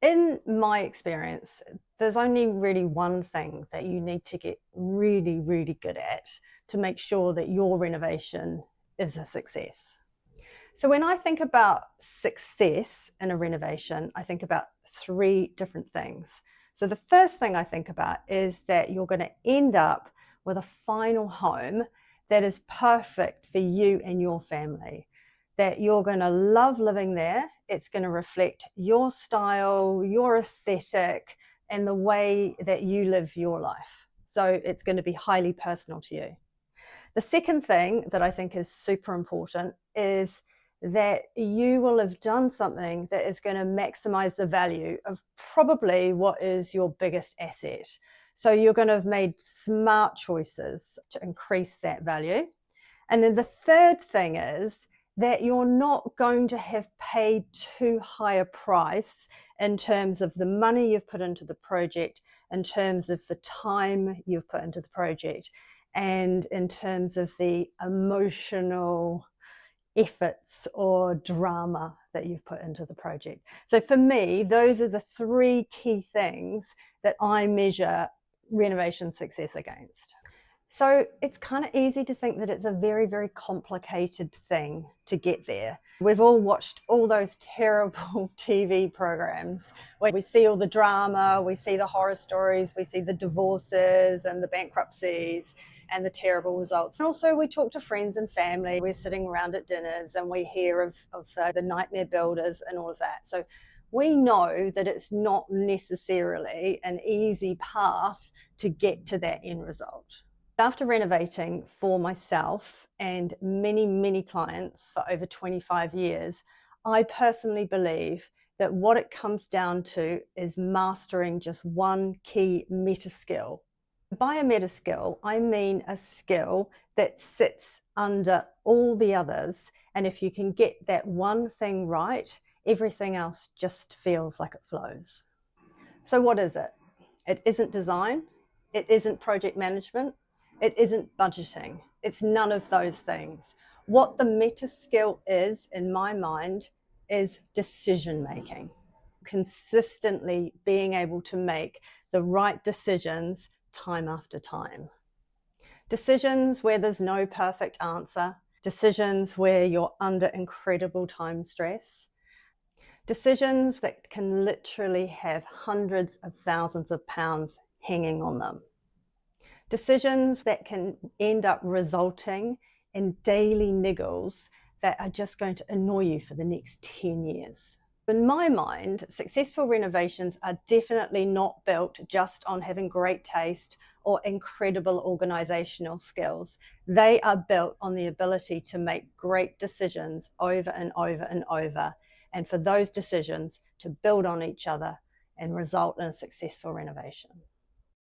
In my experience, there's only really one thing that you need to get really, really good at to make sure that your renovation is a success. So when I think about success in a renovation, I think about three different things. So the first thing I think about is that you're going to end up with a final home that is perfect for you and your family, that you're going to love living there. It's going to reflect your style, your aesthetic, and the way that you live your life. So it's going to be highly personal to you. The second thing that I think is super important is that you will have done something that is going to maximize the value of probably what is your biggest asset. So you're going to have made smart choices to increase that value. And then the third thing is that you're not going to have paid too high a price in terms of the money you've put into the project, in terms of the time you've put into the project, and in terms of the emotional efforts or drama that you've put into the project. So for me, those are the three key things that I measure renovation success against. So it's kind of easy to think that it's a very, very complicated thing to get there. We've all watched all those terrible TV programs where we see all the drama, we see the horror stories, we see the divorces and the bankruptcies and the terrible results. And also we talk to friends and family, we're sitting around at dinners and we hear of the nightmare builders and all of that. So we know that it's not necessarily an easy path to get to that end result. After renovating for myself and many, many clients for over 25 years, I personally believe that what it comes down to is mastering just one key meta skill. By a meta skill, I mean a skill that sits under all the others. And if you can get that one thing right, everything else just feels like it flows. So what is it? It isn't design. It isn't project management. It isn't budgeting. It's none of those things. What the meta skill is, in my mind, is decision making. Consistently being able to make the right decisions time after time. Decisions where there's no perfect answer. Decisions where you're under incredible time stress. Decisions that can literally have hundreds of thousands of pounds hanging on them. Decisions that can end up resulting in daily niggles that are just going to annoy you for the next 10 years. In my mind, successful renovations are definitely not built just on having great taste or incredible organizational skills. They are built on the ability to make great decisions over and over and over, and for those decisions to build on each other and result in a successful renovation.